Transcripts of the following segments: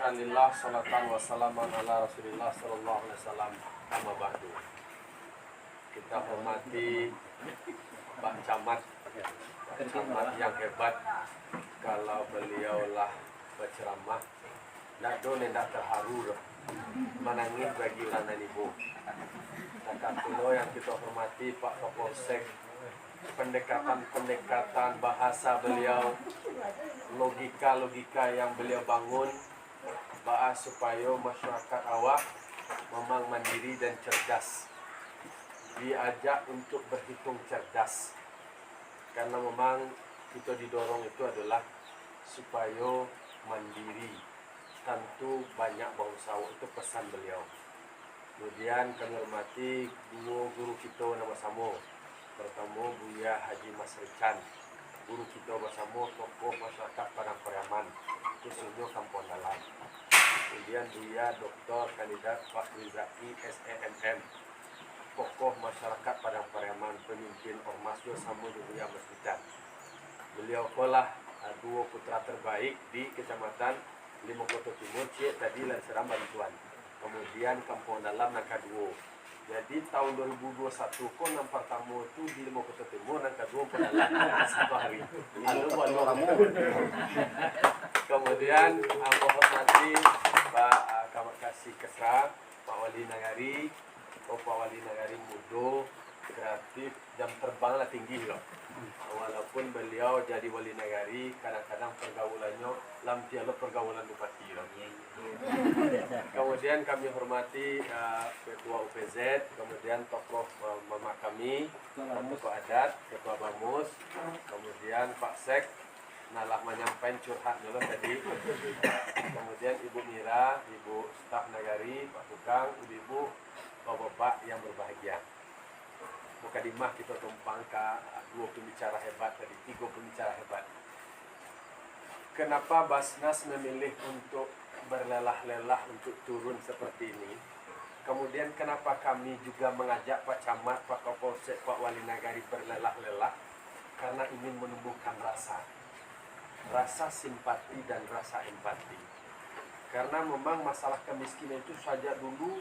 Alhamdulillah, salatan wa salaman ala Rasulillah sallallahu alaihi wasallam. Amma ba'du. Kita hormati Pak Camat yang hebat. Kalau beliaulah berceramah, nak do nendak terharu menangis bagi lanan ibu. Takkan tulo yang kita hormati Pak Kapolsek, pendekatan bahasa beliau, logika yang beliau bangun, bahas supaya masyarakat awak memang mandiri dan cerdas, diajak untuk berhitung cerdas, karena memang kita didorong itu adalah supaya mandiri, tentu banyak bangsawan, itu pesan beliau. Kemudian kami hormati dua guru kita nama-sama. Pertama Buya Haji Mas Rican, guru kita bersama tokoh masyarakat Padang Pariaman, khususnya Kampung Dalam. Kemudian Buya Dr. Kandidat Pak Rizaki SEMM, tokoh masyarakat Padang Pariaman, pemimpin ormas bersama Buya Mas Rican. Beliau kolah dua putra terbaik di Kecamatan Limokota Timur, Cik tadi Lanseram Bantuan. Kemudian Kampung Dalam Nangka 2. Jadi tahun 2021 kok yang pertama itu di Limokota Timur, yang kedua Pedalang satu hari. Lalu kamu. Kemudian aku hormati Pak Kamat Kasih Kesra, Pak Wali Nagari, Pak Wali Nagari muda, kreatif, jam terbanglah tinggi loh. Walaupun beliau jadi wali nagari, kadang-kadang pergaulannya lampialo pergaulan bupati loh. Kemudian kami hormati Ketua UPZ, kemudian tokoh mama kami, tokoh adat, Ketua Bamus, kemudian Pak Sek, nalah menyampaikan curhat dulu tadi. Kemudian Ibu Mira, Ibu staf nagari, Pak Tukang, Ibu-ibu, Bapak-bapak yang berbahagia. Mukadimah kita tumpang ke dua pembicara hebat tadi, tiga pembicara hebat. Kenapa Basnas memilih untuk berlelah-lelah untuk turun seperti ini? Kemudian kenapa kami juga mengajak Pak Camat, Pak Kapolsek, Pak Wali Nagari berlelah-lelah? Karena ingin menumbuhkan rasa simpati dan rasa empati. Karena memang masalah kemiskinan itu saja dulu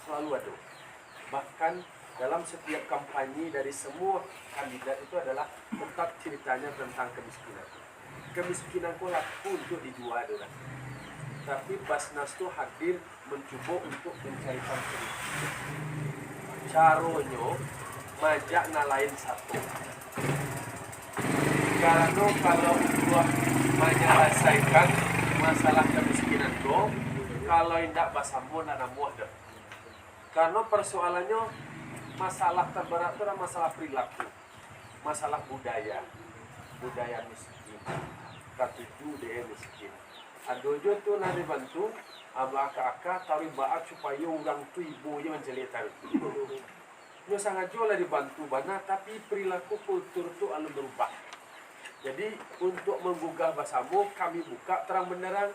selalu ada. Bahkan dalam setiap kampanye dari semua kandidat itu adalah tetap ceritanya tentang kemiskinan. Kemiskinan itu laku untuk dijual adalah. Tapi Basnas itu hadir mencoba untuk mencarikan solusi. Caranya majak nalain satu. Karena kalau buat menyelesaikan masalah kemiskinan itu, kalau tidak basamu dan muah dah. Karena persoalannya masalah terberat itu adalah masalah perilaku, masalah budaya miskin, katuju dia miskin. Adojo tu nanti bantu abah kakak tarik baat supaya orang tu ibu yang menjelitan. Dia sangat jauh lah dibantu bana, tapi perilaku kultur tu alu berubah. Jadi untuk menggugah bahasamu kami buka terang benderang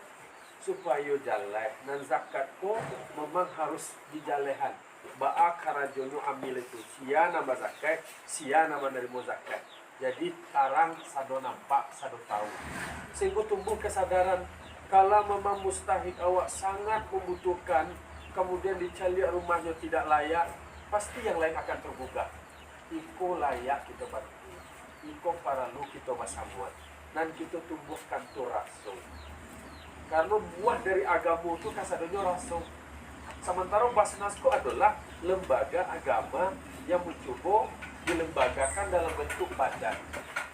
supaya jalan dan zakat ko memang harus dijalehan. Ba'a karajono ambil itu sia nama zakat, sia nama nerimo zakat. Jadi tarang sado nampak, sado tahu. Sehingga tumbuh kesadaran kalau memang mustahik awak sangat membutuhkan, kemudian dicari rumahnya tidak layak, pasti yang lain akan tergugah. Iko layak kita bantu, iko paralu kita masamuat, dan kita tumbuhkan tu rasul. Karena buah dari agama itu kasadanya rasul. Sementara Basnas itu adalah lembaga agama yang mencoba dilembagakan dalam bentuk badan,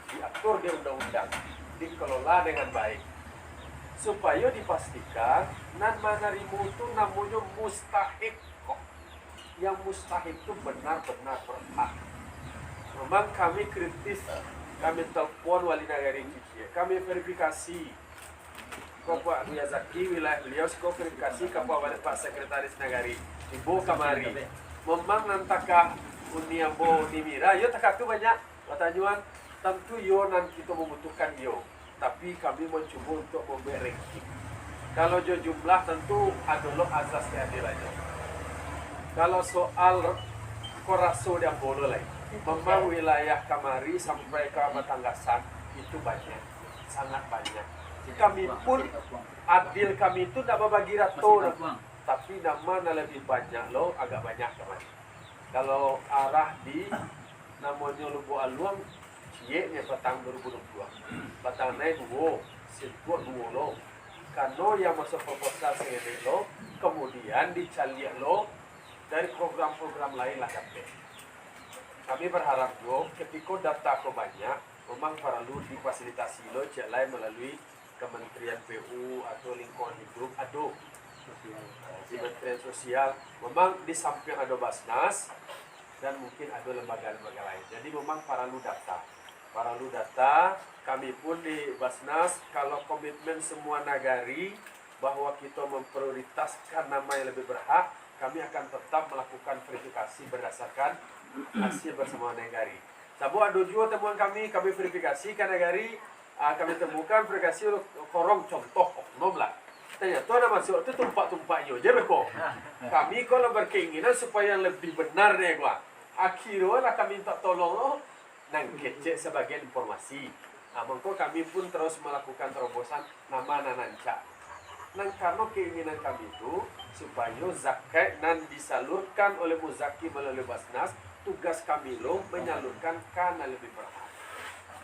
diatur di undang-undang, dikelola dengan baik, supaya dipastikan nan manarimu itu namanya mustahik kok. Yang mustahik itu benar-benar berhak. Memang kami kritis, kami telepon wali nagari kita, kami verifikasi. Bapak Buya Zaki, wilayah beliau, verifikasi ke Pak Sekretaris Nagari, Ibu Kamari. Memang nantakah unia bo nimira, yo takak tu banyak pertanyaan, tentu yo nan kita membutuhkan yo. Tapi kami mencoba untuk memberi ranking. Kalau jumlah tentu adalah azas kehadirannya. Kalau soal koraso dan bola lain, memang wilayah Kamari sampai ke Batanggasan itu banyak, sangat banyak. kami pun adil kami itu tidak membagi rato, tapi nama lebih banyak loh, agak banyak teman. Kalau arah di namanya Lubu Aluang, cie batang 2022, batang naik dua, sirkuit dua loh. Karena yang masuk proposal segede lo, kemudian dicaliak lo dari program-program lain lah kan. Kami berharap juga ketika data kau banyak, memang perlu difasilitasi lo cek lain melalui Kementerian PU atau lingkungan hidup atau Kementerian Sosial. Memang di samping ada Basnas dan mungkin ada lembaga-lembaga lain. Jadi memang perlu data. Perlu data. Kami pun di Basnas kalau komitmen semua nagari bahwa kita memprioritaskan nama yang lebih berhak, kami akan tetap melakukan verifikasi berdasarkan hasil bersama negari. Sabu ada juga temuan kami verifikasi ke negari, kami temukan verifikasi korong contoh oknum lah. Tanya, tuh ada masuk itu tumpak-tumpaknya aja beko. Kami kalau berkeinginan supaya lebih benar deh gua. Akhirnya lah kami minta tolong nang kecek sebagian informasi. Maka kami pun terus melakukan terobosan nama nananca. Nang karena keinginan kami itu supaya zakat nan disalurkan oleh muzaki melalui Basnas, tugas kami lo menyalurkan karena lebih berhak.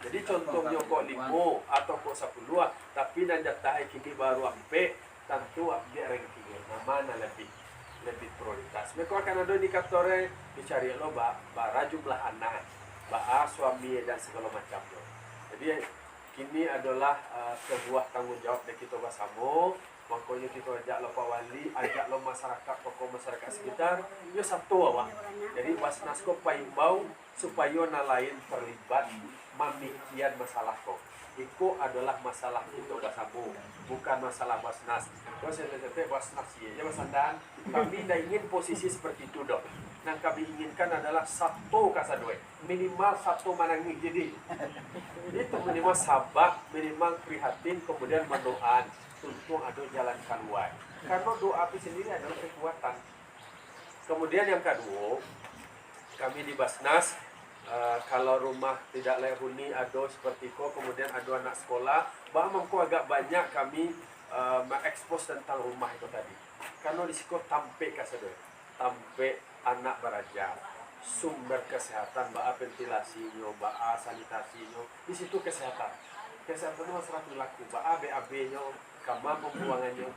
Jadi contohnya kok 5 atau kok 10, tapi nan jatah kini baru ampe, tentu dia ranking mana lebih prioritas. Mereka akan ada indikatornya dicari lo bara jumlah anak, bara suami dan segala macam lo. Jadi kini adalah sebuah tanggung jawab dari kita bersama. Makanya kita ajak lo Pak Wali, ajak lo masyarakat, tokoh masyarakat sekitar, ya satu awak. Jadi Basnas ko paimbau supaya nalain terlibat memikian masalah ko. Itu adalah masalah kita bersama, bukan masalah Basnas. Kalau saya Basnas ya Basandan, kami tidak ingin posisi seperti itu dong. Yang kami inginkan adalah satu kasadoi, minimal satu manangi jadi. Itu minimal sabar, minimal prihatin, kemudian mendoan. Untung ada jalan keluar. Karena doa itu sendiri adalah kekuatan. Kemudian yang kedua, kami di Basnas, kalau rumah tidak layak huni ada seperti itu, kemudian ada anak sekolah, bahkan agak banyak kami mengekspos tentang rumah itu tadi. Karena di situ tampe kasadoi, tampe anak berajar, sumber kesehatan, ventilasinya, sanitasinya, di situ kesehatan. Kesehatan itu masalah perilaku, BAB-nya, kamar pembuangannya,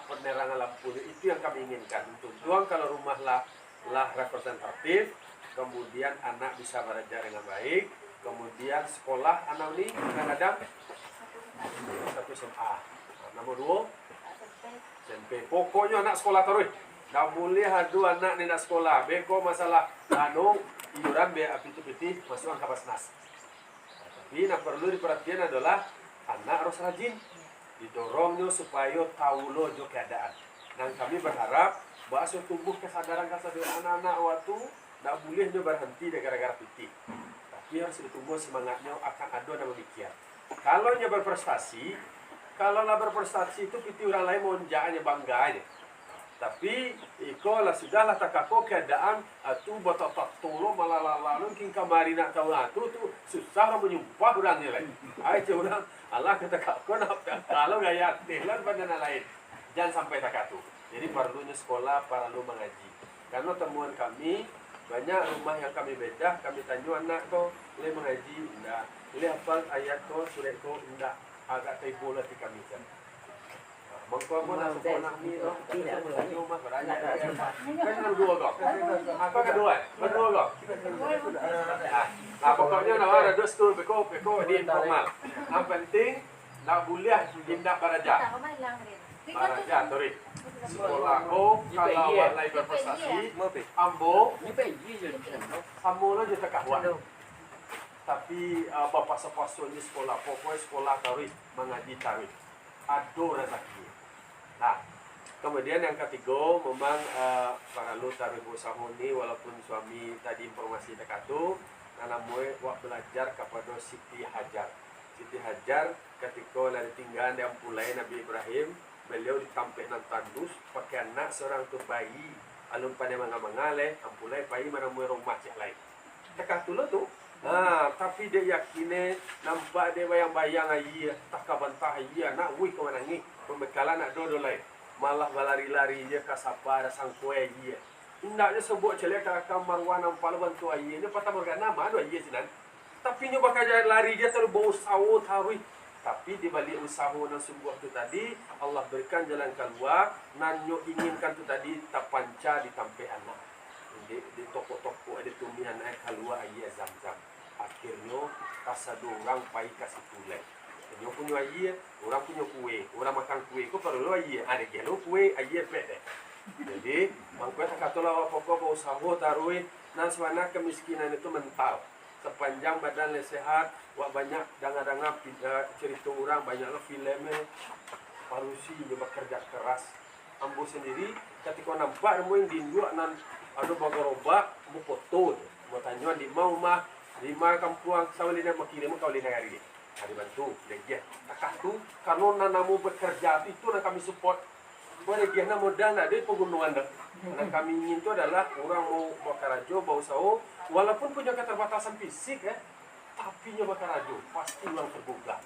penerangan lampu, itu yang kami inginkan. Untuk doang kalau rumah lah representatif, kemudian anak bisa belajar dengan baik, kemudian sekolah anak ini kadang-kadang satu SMA, nomor 2 SMP. Pokoknya anak sekolah terus. Dah boleh ada anak ni nak sekolah. Beko masalah iuran BAPT masuk ke Basnas. Tapi yang perlu diperhatikan adalah anak harus rajin, didorongnya supaya tahu lo jo keadaan. Dan kami berharap bahwa tumbuh kesadaran anak-anak waktu tak boleh berhenti gara-gara piti. Tapi harus ditumbuh semangatnya akan ada yang demikian. Kalau nya berprestasi, kalau lah berprestasi itu piti orang lain mau jangan bangga aja. Tapi ikolah sudahlah takako keadaan atu botok tolo malah lalu king kamari nak tahu atu tu susah menyumpah orangnya lain. Ai orang Allah kata kako nak kalau gaya tehlan pada lain. Jangan sampai takatu. Jadi perlunya sekolah, perlu mengaji. Karena temuan kami banyak rumah yang kami bedah, kami tanya anak tu, boleh mengaji enggak? Boleh hafal ayat tu, surat tu enggak? Agak taibo lah di kami kan. Mengko nak sekolah ni tidak rumah beranya. Kan dua kok. Apa kedua? Berdua kok. Pokoknya ada dua stol beko di informal. Yang penting nak boleh tindak baraja. Baraja tori. Sekolah ko kalau walai berprestasi ambo lo je takahwan. Tapi bapak sepaso ni sekolah pokoknya sekolah tori mengaji tori. Ado rezeki. Nah, kemudian yang ketiga, memang para lu taruh usaha ini walaupun suami tadi informasi dekat tu, karena buat belajar kepada Siti Hajar. Siti Hajar ketika lari tinggal di Ampulai Nabi Ibrahim, beliau ditampik nan tandus pakai anak seorang tu bayi, alun pandai mangale Ampulai bayi mana rumah cek lain. Dekat tu lo tu, Tapi dia yakin nampak dia bayang-bayang ayi tak kabantah ayi nak wui ke mana ni pembekalan nak dodolai malah balari-lari dia ka sapa ada sangkue ayi indaknya sebut celek ka kamar wana pala bantu ayi dia patah bergana nama ayi sinan tapi nyoba kaja lari dia terus bau sawo tarui tapi di balik usaha dan sebuah tu tadi Allah berikan jalan keluar nanyo inginkan tu tadi tak panca ditampe anak di toko-toko ada tumihan naik keluar ayi zam-zam akhirnya kasado orang pai kasih tulai. Dia punya air, orang punya kue, orang makan kue, kau perlu air, ada gelo kue, air pede. Jadi, mangkut katalah pokok usaha taruh, naswana kemiskinan itu mental. Sepanjang badan sehat, wak banyak dengar-dengar cerita orang banyaklah filmnya, parusi dia bekerja keras. Ambo sendiri, ketika nampak mau yang dindu nan ada bagarobak, mau foto, mau tanya di mau mah. Lima kampung sawalina makirim kau lina hari hari bantu dia takah tu kalau nanamu bekerja itu nak kami support boleh dia nak modal nak dia pegunungan dah nak kami ingin tu adalah orang mau bakarajo bau sao walaupun punya keterbatasan fisik tapi nya bakarajo pasti orang terbuka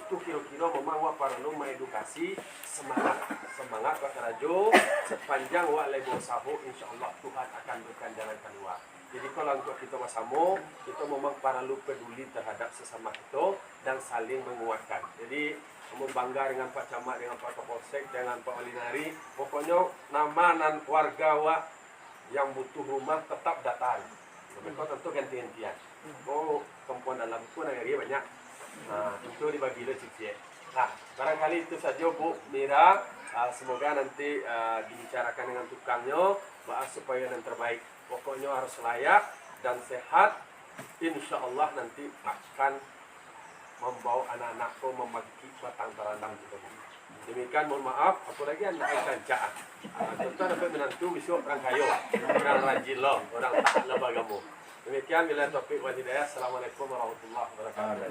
itu kira-kira memang para lu mengedukasi semangat bakarajo sepanjang wak lebo saho insyaallah Tuhan akan berikan jalan keluar. Jadi kalau untuk kita bersama, kita memang perlu peduli terhadap sesama kita dan saling menguatkan. Jadi, membangga dengan Pak Camat, dengan Pak Kapolsek, dengan Pak Walinari. Pokoknya nama dan warga yang butuh rumah tetap datang. Mereka tentu ganti-gantian. Kempuan dalam pun negeri banyak. Itu dibagi cicit. Barangkali itu saja Bu Mira. Semoga nanti dibicarakan dengan tukangnya, bahas supaya yang terbaik. Pokoknya harus layak dan sehat. Insya Allah nanti akan membawa anak-anakku membagi batang terandang juga. Demikian mohon maaf. Apa lagi anda akan kancaan. Tentu dapat menantu besok orang kayo, orang rajin loh, orang tak lebagamu. Demikian bila topik wal hidayah. Assalamualaikum warahmatullahi wabarakatuh.